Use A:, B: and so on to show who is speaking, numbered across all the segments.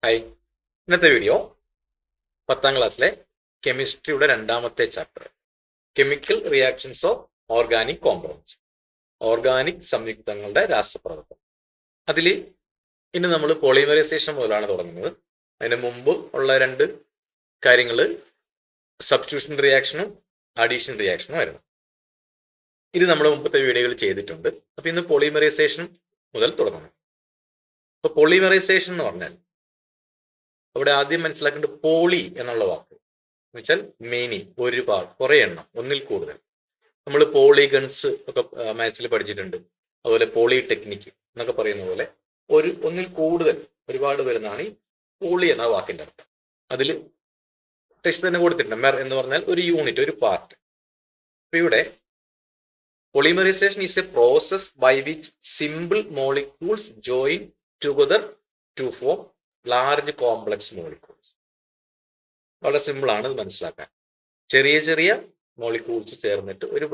A: Hi, ഇന്നത്തെ video 10ാം ക്ലാസ്സിലെ കെമിസ്ട്രിയുടെ രണ്ടാമത്തെ chapter chemical reactions of organic compounds, organic സംയുക്തങ്ങളുടെ രാസപ്രവർത്തനം. അതിൽ ഇന്ന് നമ്മൾ പോളിമറൈസേഷൻ മുതലാണ് തുടങ്ങുന്നത്. അതിന് മുമ്പ് ഉള്ള രണ്ട് കാര്യങ്ങൾ സബ്സ്റ്റിറ്റ്യൂഷൻ റിയാക്ഷനും അഡീഷൻ റിയാക്ഷനും ആയിരുന്നു. ഇത് നമ്മൾ മുമ്പത്തെ വീഡിയോകൾ ചെയ്തിട്ടുണ്ട്. അപ്പൊ ഇന്ന് പോളിമറൈസേഷൻ മുതൽ തുടങ്ങണം. അപ്പൊ പോളിമറൈസേഷൻ എന്ന് പറഞ്ഞാൽ അവിടെ ആദ്യം മനസ്സിലാക്കേണ്ടത് പോളി എന്നുള്ള വാക്ക് എന്ന് വെച്ചാൽ മെനി, ഒരുപാട്, കുറെ എണ്ണം, ഒന്നിൽ കൂടുതൽ. നമ്മൾ പോളിഗൺസ് ഒക്കെ മാത്സിൽ പഠിച്ചിട്ടുണ്ട്. അതുപോലെ പോളിടെക്നിക് എന്നൊക്കെ പറയുന്ന പോലെ ഒന്നിൽ കൂടുതൽ, ഒരുപാട് വരുന്നതാണ് ഈ പോളി എന്ന വാക്കിന്റെ അർത്ഥം. അതിൽ ടെക്സ്റ്റ് തന്നെ കൊടുത്തിട്ടുണ്ട്. മെർ എന്ന് പറഞ്ഞാൽ ഒരു യൂണിറ്റ്, ഒരു പാർട്ട്. അപ്പൊ ഇവിടെ polymerisation is a process by which simple molecules join together to form large complex molecules. വളരെ സിമ്പിൾ ആണ് ഇത് മനസ്സിലാക്കാൻ. ചെറിയ ചെറിയ മോളിക്യൂൾസ് ചേർന്നിട്ട് ഒരു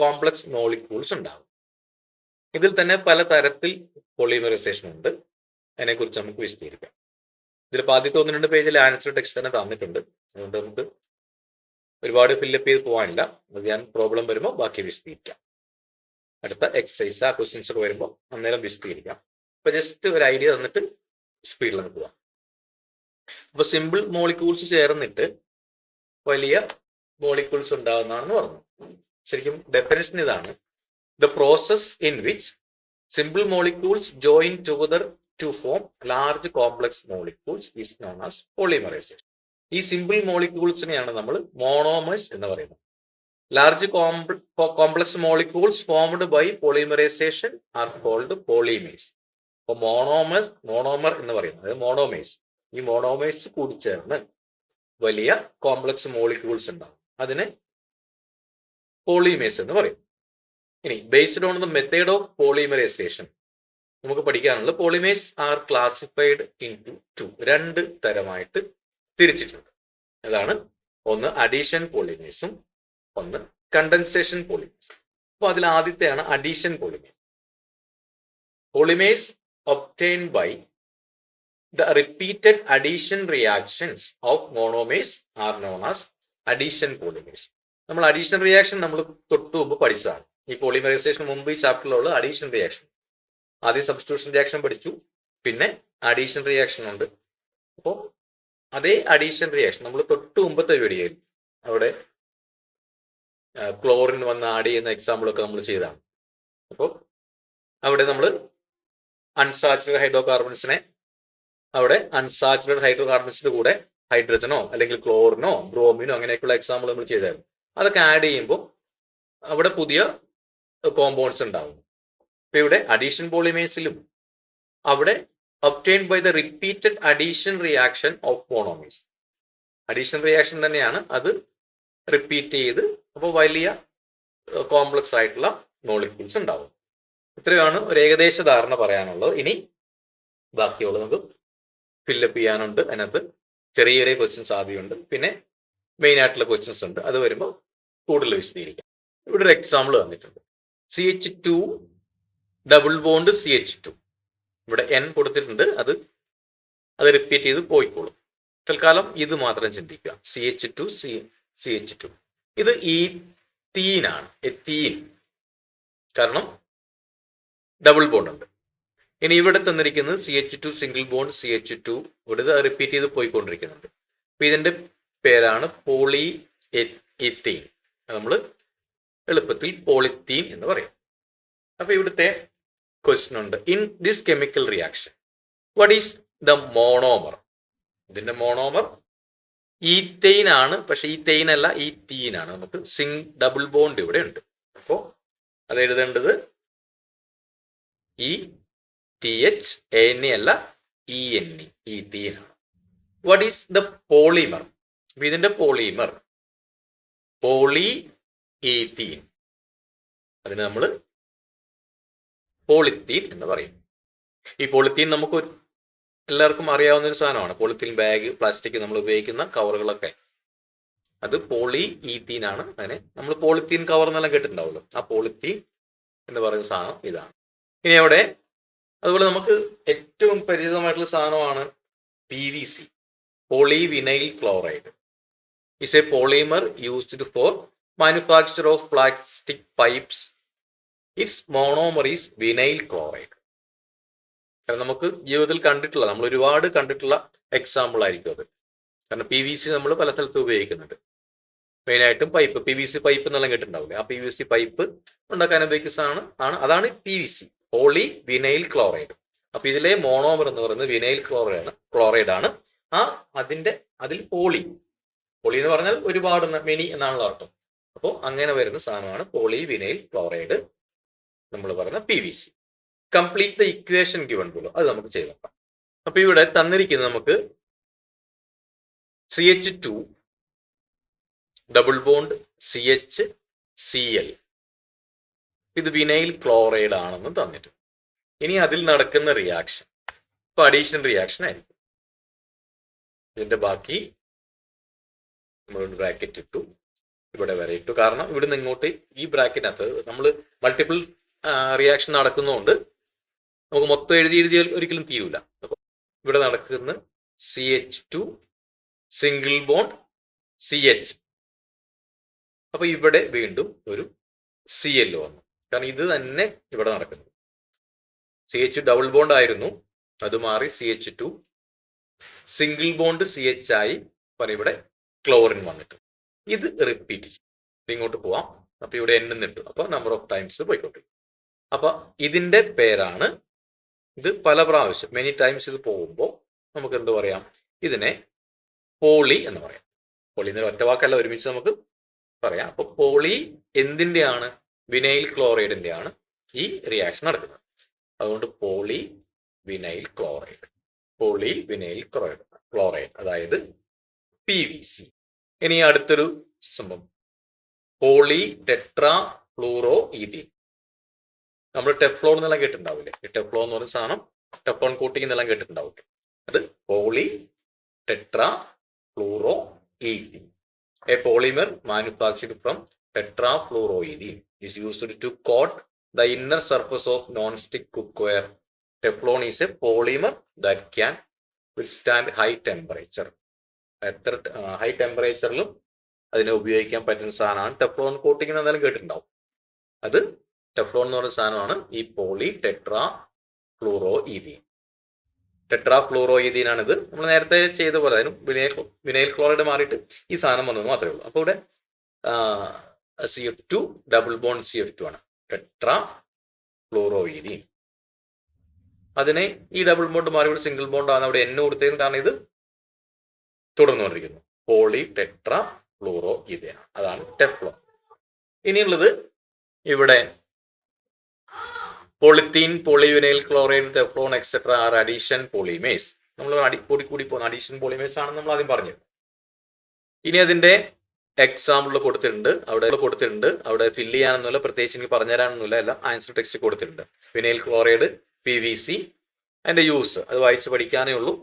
A: കോംപ്ലക്സ് മോളിക്യൂൾസ് ഉണ്ടാകും. ഇതിൽ തന്നെ പല തരത്തിൽ പോളിമറൈസേഷൻ ഉണ്ട്. അതിനെക്കുറിച്ച് നമുക്ക് വിശദീകരിക്കാം. ഇതിൽ ആദ്യത്തെ 1-2 പേജിൽ ആൻസർ ടെക്സ്റ്റ് തന്നെ തന്നിട്ടുണ്ട്. അതുകൊണ്ട് നമുക്ക് ഒരുപാട് ഫില്ലപ്പ് ചെയ്ത് പോകാനില്ല. അത് ഞാൻ പ്രോബ്ലം വരുമ്പോൾ ബാക്കി വിശദീകരിക്കാം. അടുത്ത എക്സസൈസ്, ആ ക്വസ്റ്റ്യൻസ് ഒക്കെ വരുമ്പോൾ അന്നേരം വിശദീകരിക്കാം. അപ്പൊ ജസ്റ്റ് ഒരു ഐഡിയ തന്നിട്ട് സ്പീഡിൽ നമുക്ക് പോവാം. അപ്പൊ സിമ്പിൾ മോളിക്യൂൾസ് ചേർന്നിട്ട് വലിയ മോളിക്യൂൾസ് ഉണ്ടാകുന്നതാണെന്ന് പറഞ്ഞു. ശരിക്കും ഡെഫിനിഷൻ ഇതാണ്: the process in which simple molecules join together to form large complex molecules is known as polymerisation. ഈ സിമ്പിൾ മോളിക്യൂൾസിനെയാണ് നമ്മൾ മോണോമേഴ്സ് എന്ന് പറയുന്നത്. Large complex molecules formed by polymerisation are called polymers. അപ്പൊ മോണോമർ എന്ന് പറയുന്നത്, അതായത് മോണോമേഴ്സ്, ഈ മോണോമേഴ്സ് കൂടി ചേർന്ന് വലിയ കോംപ്ലക്സ് മോളിക്യൂൾസ് ഉണ്ടാവും. അതിനെ പോളിമേഴ്സ് എന്ന് പറയും. ഇനി based on the method of polymerisation നമുക്ക് പഠിക്കാനുള്ളത് polymers are classified into, 2 തരമായിട്ട് തിരിച്ചിട്ടുണ്ട്. അതാണ് ഒന്ന് അഡീഷൻ പോളിമേഴ്സും ഒന്ന് കണ്ടൻസേഷൻ പോളിമേഴ്സും. അപ്പൊ അതിൽ ആദ്യത്തെയാണ് addition polymers. Polymers obtained by the repeated addition reactions of monomers are known as addition polymers. നമ്മൾ അഡീഷൻ റിയാക്ഷൻ നമ്മൾ തൊട്ടു മുമ്പ് പഠിച്ചതാണ്. ഈ പോളിമറൈസേഷൻ മുമ്പ് ഈ ചാപ്റ്ററിലുള്ള അഡീഷൻ റിയാക്ഷൻ, ആദ്യം സബ്സ്റ്റിറ്റ്യൂഷൻ റിയാക്ഷൻ പഠിച്ചു, പിന്നെ അഡീഷൻ റിയാക്ഷൻ ഉണ്ട്. അപ്പോൾ അതേ അഡീഷൻ റിയാക്ഷൻ നമ്മൾ തൊട്ടു മുമ്പത്തെ വീഡിയോയിൽ അവിടെ ക്ലോറിൻ വന്ന് ആഡ് ചെയ്യുന്ന എക്സാമ്പിളൊക്കെ നമ്മൾ ചെയ്തതാണ്. അപ്പോൾ അവിടെ നമ്മൾ അൺസാച്ചുറേറ്റഡ് ഹൈഡ്രോകാർബൺസിനെ അവിടെ അൺസാച്ചുറേറ്റഡ് ഹൈഡ്രോകാർബൺസിന്റെ കൂടെ ഹൈഡ്രജനോ അല്ലെങ്കിൽ ക്ലോറിനോ ബ്രോമിനോ അങ്ങനെയൊക്കെയുള്ള എക്സാമ്പിൾ നമ്മൾ ചെയ്തായിരുന്നു. അതൊക്കെ ആഡ് ചെയ്യുമ്പോൾ അവിടെ പുതിയ കോമ്പൗണ്ട്സ് ഉണ്ടാവും. ഇപ്പൊ ഇവിടെ അഡീഷൻ പോളിമേഴ്സിലും അവിടെ obtained by the repeated addition reaction of monomers. Addition reaction തന്നെയാണ്, അത് റിപ്പീറ്റ് ചെയ്ത് അപ്പോൾ വലിയ കോംപ്ലക്സ് ആയിട്ടുള്ള മോളിക്യൂൾസ് ഉണ്ടാവും. ഇത്രയാണ് ഒരു ഏകദേശ ധാരണ പറയാനുള്ളത്. ഇനി ബാക്കിയുള്ളത് നമുക്ക് ഫില്ലപ്പ് ചെയ്യാനുണ്ട്. അതിനകത്ത് ചെറിയ ചെറിയ ക്വസ്റ്റ്യൻസ് ആദ്യമുണ്ട്, പിന്നെ മെയിൻ ആയിട്ടുള്ള ക്വസ്റ്റ്യൻസ് ഉണ്ട്. അത് വരുമ്പോൾ കൂടുതൽ വിശദീകരിക്കാം. ഇവിടെ ഒരു എക്സാമ്പിൾ തന്നിട്ടുണ്ട്. CH2 double bond CH2. ഇവിടെ N കൊടുത്തിട്ടുണ്ട്, അത് റിപ്പീറ്റ് ചെയ്ത് പോയിക്കോളും. തൽക്കാലം ഇത് മാത്രം ചിന്തിക്കുക. CH2 CH2 ഇത് ഈത്തീനാണ്, എത്തീൻ, കാരണം ഡബിൾ ബോണ്ട് ഉണ്ട്. ഇനി ഇവിടെ തന്നിരിക്കുന്നത് CH2 സിംഗിൾ ബോണ്ട് CH2, ഇവിടെ ഇത് റിപ്പീറ്റ് ചെയ്ത് പോയിക്കൊണ്ടിരിക്കുന്നുണ്ട്. അപ്പൊ ഇതിന്റെ പേരാണ് പോളി എത്തീൻ. നമ്മൾ എളുപ്പത്തിൽ പോളിത്തീൻ എന്ന് പറയും. അപ്പൊ ഇവിടുത്തെ ക്വസ്റ്റ്യൻ ഉണ്ട്: in this chemical reaction what is the monomer? ഇതിന്റെ മോണോമർ ഈത്തൈൻ ആണ്, പക്ഷെ ഈത്തൈൻ അല്ല, ഈത്തീൻ ആണ്. നമുക്ക് ഡബിൾ ബോണ്ട് ഇവിടെ ഉണ്ട്. അപ്പോ അത് എഴുതേണ്ടത് ETHANE അല്ല, ENE, ഈത്തീൻ ആണ്. What is the polymer? ഇതിന്റെ പോളിമർ പോളി ഈത്തീൻ, അതിന് നമ്മൾ പോളിത്തീൻ എന്ന് പറയും. ഈ പോളിത്തീൻ നമുക്ക് എല്ലാവർക്കും അറിയാവുന്ന ഒരു സാധനമാണ്. പോളിത്തീൻ ബാഗ്, പ്ലാസ്റ്റിക്, നമ്മൾ ഉപയോഗിക്കുന്ന കവറുകളൊക്കെ, അത് പോളി ഈത്തീൻ ആണ്. അതിനെ നമ്മൾ പോളിത്തീൻ കവർ എന്നെല്ലാം കേട്ടിട്ടുണ്ടാവുമല്ലോ. ആ പോളിത്തീൻ എന്ന് പറയുന്ന സാധനം ഇതാണ്. ഇനി അവിടെ അതുപോലെ നമുക്ക് ഏറ്റവും പരിചിതമായിട്ടുള്ള സാധനമാണ് PVC, polyvinyl chloride, is a polymer used for manufacture of plastic pipes. Its monomer is vinyl chloride. കാരണം നമുക്ക് ജീവിതത്തിൽ കണ്ടിട്ടുള്ള, നമ്മൾ ഒരുപാട് കണ്ടിട്ടുള്ള എക്സാമ്പിൾ ആയിരിക്കും അത്. കാരണം PVC നമ്മൾ പല സ്ഥലത്തും ഉപയോഗിക്കുന്നുണ്ട്. മെയിനായിട്ടും പൈപ്പ്, PVC പൈപ്പ് എന്നെല്ലാം കേട്ടിട്ടുണ്ടാവില്ലേ? ആ PVC പൈപ്പ് ഉണ്ടാക്കാൻ ഉപയോഗിക്കുന്ന അതാണ് PVC, പോളി വിനൈൽ ക്ലോറൈഡ്. അപ്പൊ ഇതിലെ മോണോമർ എന്ന് പറയുന്നത് വിനൈൽ ക്ലോറൈഡ് ആണ്. അതിൽ പോളി എന്ന് പറഞ്ഞാൽ ഒരുപാട്, മെനി എന്നാണല്ലോ അർത്ഥം. അപ്പോൾ അങ്ങനെ വരുന്ന സാധനമാണ് പോളി വിനൈൽ ക്ലോറൈഡ്, നമ്മൾ പറയുന്ന PVC. Complete the equation given below, അത് നമുക്ക് ചെയ്ത് നോക്കാം. അപ്പൊ ഇവിടെ തന്നിരിക്കുന്നത് നമുക്ക് CH2 ഡബിൾ ബോണ്ട് CHCl, ഇത് വിനൈൽ ക്ലോറൈഡ് ആണെന്ന് തന്നിട്ട്, ഇനി അതിൽ നടക്കുന്ന റിയാക്ഷൻ ഇപ്പൊ അഡീഷൻ റിയാക്ഷൻ ആയിരിക്കും. ഇതിന്റെ ബാക്കി നമ്മൾ ബ്രാക്കറ്റ് ഇട്ടു, ഇവിടെ വരെ ഇട്ടു. കാരണം ഇവിടുന്ന് ഇങ്ങോട്ട് ഈ ബ്രാക്കറ്റിനകത്ത് നമ്മൾ മൾട്ടിപ്പിൾ റിയാക്ഷൻ നടക്കുന്നതുകൊണ്ട് നമുക്ക് മൊത്തം എഴുതിയാൽ ഒരിക്കലും തീരൂല. അപ്പൊ ഇവിടെ നടക്കുന്ന CH2 സിംഗിൾ ബോണ്ട് CH, അപ്പൊ ഇവിടെ വീണ്ടും ഒരു Cl വന്നു. കാരണം ഇത് തന്നെ ഇവിടെ നടക്കുന്നു. CH ഡബിൾ ബോണ്ട് ആയിരുന്നു, അത് മാറി CH2 സിംഗിൾ ബോണ്ട് CH ആയി. ഇവിടെ ക്ലോറിൻ വന്നിട്ട് ഇത് റിപ്പീറ്റ് ചെയ്യും. ഇങ്ങോട്ട് പോവാം. അപ്പൊ ഇവിടെ N നിട്ടു, അപ്പൊ നമ്പർ ഓഫ് ടൈംസ് പോയിക്കോട്ടെ. അപ്പൊ ഇതിന്റെ പേരാണ്, ഇത് പല പ്രാവശ്യം മെനി ടൈംസ് ഇത് പോകുമ്പോൾ നമുക്ക് എന്ത് പറയാം, ഇതിനെ പോളി എന്ന് പറയാം. പോളി എന്ന ഒറ്റ വാക്കല്ല, ഒരുമിച്ച് നമുക്ക് പറയാം. അപ്പൊ പോളി എന്തിന്റെയാണ്? വിനൈൽ ക്ലോറൈഡിന്റെ ആണ് ഈ റിയാക്ഷൻ നടക്കുന്നത്. അതുകൊണ്ട് poly vinyl chloride, poly vinyl chloride അതായത് PVC. ഇനി അടുത്തൊരു സംഭവം, പോളി ടെട്രാ ഫ്ലൂറോ ഈഥീൻ. നമ്മൾ ടെഫ്ലോൺ എന്നെല്ലാം കേട്ടിട്ടുണ്ടാവില്ലേ? ടെഫ്ലോൺ എന്ന് പറയുന്ന സാധനം, ടെഫ്ലോൺ കോട്ടിംഗ് എന്നെല്ലാം കേട്ടിട്ടുണ്ടാവില്ലേ? അത് poly tetra fluoro ethene. A polymer manufactured from tetrafluoroethene is used to coat the inner surface of non-stick cookware. Teflon is a polymer that can withstand high temperature. എത്ര high ടെമ്പറേച്ചറിലും അതിനെ ഉപയോഗിക്കാൻ പറ്റുന്ന സാധനമാണ് Teflon coating എന്നാലും കേട്ടിട്ടുണ്ടാവും. അത് Teflon എന്ന് പറയുന്ന സാധനമാണ് ഈ പോളി ടെട്രാ ഫ്ലൂറോ ഈഥീൻ. ടെട്രാഫ്ലൂറോയിഥീൻ ആണിത്. നമ്മൾ നേരത്തെ ചെയ്ത പോലെ അതിനും വിനൈൽ ക്ലോറൈഡ് മാറിയിട്ട് ഈ സാധനം വന്നത് മാത്രമേ ഉള്ളൂ. അപ്പോൾ ഇവിടെ CF2 ഡബിൾ ബോണ്ട് CF2 ആണ് ടെട്രാ ഫ്ലൂറോയിഥീൻ. അതിനെ ഈ ഡബിൾ ബോണ്ട് മാറി ഇവിടെ സിംഗിൾ ബോണ്ട് ആണ് അവിടെ N കൊടുത്തതിന് കാരണം ഇത് തുടർന്നുകൊണ്ടിരിക്കുന്നു. പോളി ടെട്രാ ഫ്ലൂറോ ഈഥീൻ, അതാണ് ടെഫ്ലോൺ. ഇനിയുള്ളത് ഇവിടെ polythene, polyvinyl chloride, Teflon etcetera are addition polymers. നമ്മൾ കൂടി പോകുന്ന അഡീഷൻ പോളിമേഴ്സ് ആണെന്ന് നമ്മൾ ആദ്യം പറഞ്ഞു. ഇനി അതിന്റെ എക്സാമ്പിൾ കൊടുത്തിട്ടുണ്ട്, അവിടെ ഫില്ല് ചെയ്യാനൊന്നുമില്ല, പ്രത്യേകിച്ച് എനിക്ക് പറഞ്ഞുതരാനൊന്നുമില്ല, എല്ലാം ആൻസർ ടെക്സ്റ്റ് കൊടുത്തിട്ടുണ്ട്. വിനൈൽ ക്ലോറൈഡ്, PVC, അതിന്റെ യൂസ് അത് വായിച്ച് പഠിക്കാനേ ഉള്ളൂ.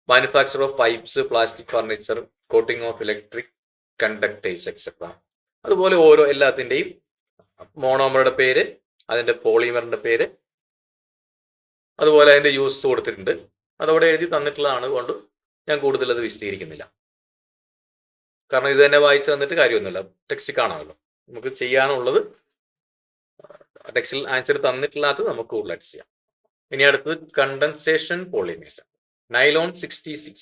A: Manufacture of pipes, plastic furniture, coating of electric conductors etcetera. അതുപോലെ ഓരോ എല്ലാത്തിന്റെയും മോണോമറുടെ പേര്, അതിന്റെ പോളിമറിന്റെ പേര്, അതുപോലെ അതിന്റെ യൂസ് കൊടുത്തിട്ടുണ്ട്. അതവിടെ എഴുതി തന്നിട്ടുള്ളതാണ് കൊണ്ട് ഞാൻ കൂടുതൽ അത് വിശദീകരിക്കുന്നില്ല. കാരണം ഇത് തന്നെ വായിച്ചു തന്നിട്ട് കാര്യമൊന്നുമില്ല, ടെക്സ്റ്റ് കാണാമല്ലോ. നമുക്ക് ചെയ്യാനുള്ളത് ടെക്സ്റ്റിൽ ആൻസർ തന്നിട്ടില്ലാത്തത് നമുക്ക് കൂടുതലായിട്ട് ചെയ്യാം. ഇനി അടുത്തത് condensation polymers. Nylon 66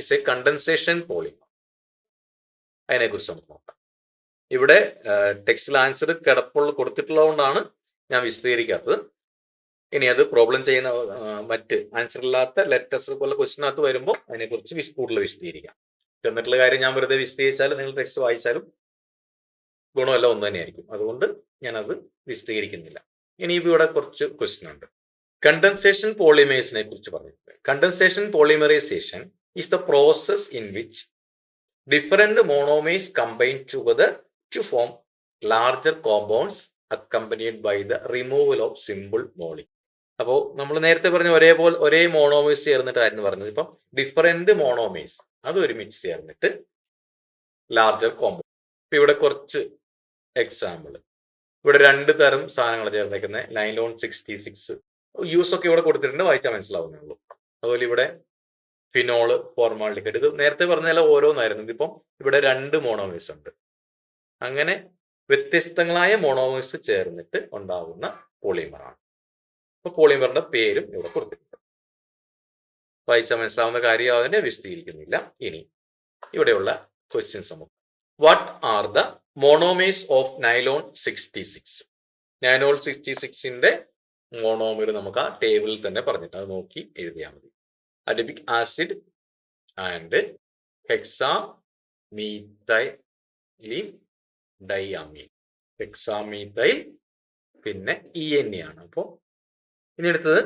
A: is A condensation polymer. അതിനെക്കുറിച്ച് നമുക്ക് നോക്കാം. ഇവിടെ ടെക്സ്റ്റിൽ ആൻസർ കൊടുത്തിട്ടുള്ളത് കൊണ്ടാണ് ഞാൻ വിശദീകരിക്കാത്തത്. ഇനി അത് പ്രോബ്ലം ചെയ്യുന്ന മറ്റ് ആൻസർ ഇല്ലാത്ത ലെറ്റേഴ്സ് പോലെ ക്വസ്റ്റിനകത്ത് വരുമ്പോൾ അതിനെക്കുറിച്ച് കൂടുതൽ വിശദീകരിക്കാം. എന്നിട്ടുള്ള കാര്യം ഞാൻ വെറുതെ വിശദീകരിച്ചാലും നിങ്ങൾ ടെക്സ്റ്റ് വായിച്ചാലും ഗുണമല്ല ഒന്ന് തന്നെയായിരിക്കും. അതുകൊണ്ട് ഞാനത് വിശദീകരിക്കുന്നില്ല. ഇനി ഇവിടെ കുറച്ച് ക്വസ്റ്റ്യൻ ഉണ്ട്. കണ്ടൻസേഷൻ പോളിമേഴ്സിനെ കുറിച്ച് പറഞ്ഞിട്ടുണ്ട്. Condensation polymerisation is the process in which different monomers combine together to form larger compounds accompanied by the removal of simple molecule. അപ്പോൾ നമ്മൾ നേരത്തെ പറഞ്ഞ ഒരേ മോണോമേഴ്സ് ചേർന്നിട്ടായിരുന്നു പറഞ്ഞത്. ഇപ്പം ഡിഫറെന്റ് മോണോമേഴ്സ് അത് ഒരുമിച്ച് ചേർന്നിട്ട് ലാർജർ കോമ്പൗണ്ട്. ഇപ്പൊ ഇവിടെ കുറച്ച് എക്സാമ്പിൾ, ഇവിടെ 2 തരം സാധനങ്ങൾ ചേർന്നേക്കുന്നത്. നൈലോൺ 66 യൂസ് ഒക്കെ ഇവിടെ കൊടുത്തിട്ടുണ്ട്, വായിച്ചാൽ മനസ്സിലാവുന്നേ ഉള്ളൂ. അതുപോലെ ഇവിടെ ഫിനോള്, ഫോർമാൽഡിഹൈഡ്. ഇത് നേരത്തെ പറഞ്ഞ ഓരോന്നായിരുന്നു. ഇതിപ്പം ഇവിടെ 2 മോണോമേഴ്സ് ഉണ്ട്. അങ്ങനെ വ്യത്യസ്തങ്ങളായ മോണോമേഴ്സ് ചേർന്നിട്ട് ഉണ്ടാകുന്ന പോളിമറാണ്. അപ്പൊ പോളിമറിന്റെ പേരും ഇവിടെ കൊടുത്തിട്ടുണ്ട്. വായിച്ചാൽ മനസ്സിലാവുന്ന കാര്യം അതിനെ വിശദീകരിക്കുന്നില്ല. ഇനി ഇവിടെയുള്ള ക്വസ്റ്റ്യൻസ് നമുക്ക്. What are the monomers of nylon 66? Nylon 66ന്റെ മോണോമർ നമുക്ക് ആ ടേബിളിൽ തന്നെ പറഞ്ഞിട്ട് അത് നോക്കി എഴുതിയാൽ മതി. Adipic acid and hexamethylene diamine. Hexamethyl പിന്നെ ENA ആണ്. അപ്പോൾ ഇനി അടുത്തത്,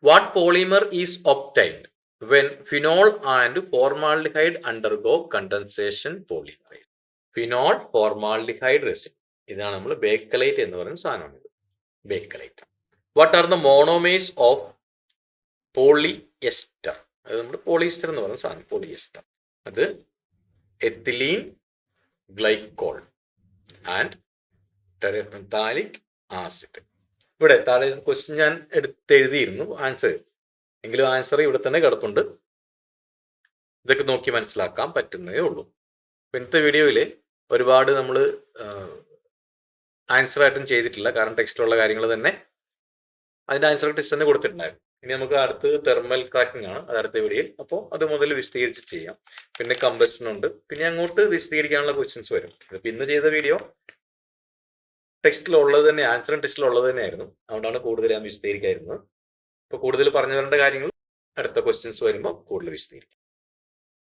A: what polymer is obtained when phenol and formaldehyde undergo condensation polymerase? Phenol formaldehyde resin, ഇതാണ് നമ്മൾ ബേക്കലൈറ്റ് എന്ന് പറയുന്ന സാധനമാണ്. ഇത് Bakelite. What are the monomers of polyester? അത് നമ്മൾ പോളിയെസ്റ്റർ എന്ന് പറയുന്ന സാധനം. പോളിയെസ്റ്റർ അത് എത്തിലീൻ ഗ്ലൈക്കോൾ ആൻഡ് ടെറഫെന്താലിക് ആസിഡ്. ഇവിടെ താഴെ ക്വസ്റ്റ്യൻ ഞാൻ എഴുതിയിരുന്നു ആൻസർ, എങ്കിലും ആൻസർ ഇവിടെ തന്നെ കിടപ്പുണ്ട്. ഇതൊക്കെ നോക്കി മനസ്സിലാക്കാൻ പറ്റുന്നതേ ഉള്ളൂ. ഇന്നത്തെ വീഡിയോയിൽ ഒരുപാട് നമ്മൾ ആൻസർ ആയിട്ടും ചെയ്തിട്ടില്ല, കാരണം ടെക്സ്റ്റിലുള്ള കാര്യങ്ങൾ തന്നെ അതിന്റെ ആൻസർ ടെക്സ്റ്റ് തന്നെ കൊടുത്തിട്ടുണ്ടായിരുന്നു. ഇനി നമുക്ക് അടുത്ത് തെർമൽ ക്രാക്കിംഗ് ആണ്, അത് അടുത്ത വീഡിയോയിൽ. അപ്പോൾ അത് മുതൽ വിശദീകരിച്ച് ചെയ്യാം. പിന്നെ കമ്പഷൻ ഉണ്ട്, പിന്നെ അങ്ങോട്ട് വിശദീകരിക്കാനുള്ള ക്വസ്റ്റ്യൻസ് വരും. ഇതിപ്പോൾ ഇന്ന് ചെയ്ത വീഡിയോ ടെക്സ്റ്റിലുള്ളത് തന്നെ, ആൻസറും ടെക്സ്റ്റിലുള്ളത് തന്നെയായിരുന്നു. അതുകൊണ്ടാണ് കൂടുതൽ ഞാൻ വിശദീകരിക്കായിരുന്നത്. അപ്പോൾ കൂടുതൽ പറഞ്ഞു തരേണ്ട കാര്യങ്ങൾ അടുത്ത ക്വസ്റ്റ്യൻസ് വരുമ്പോൾ കൂടുതൽ വിശദീകരിക്കും.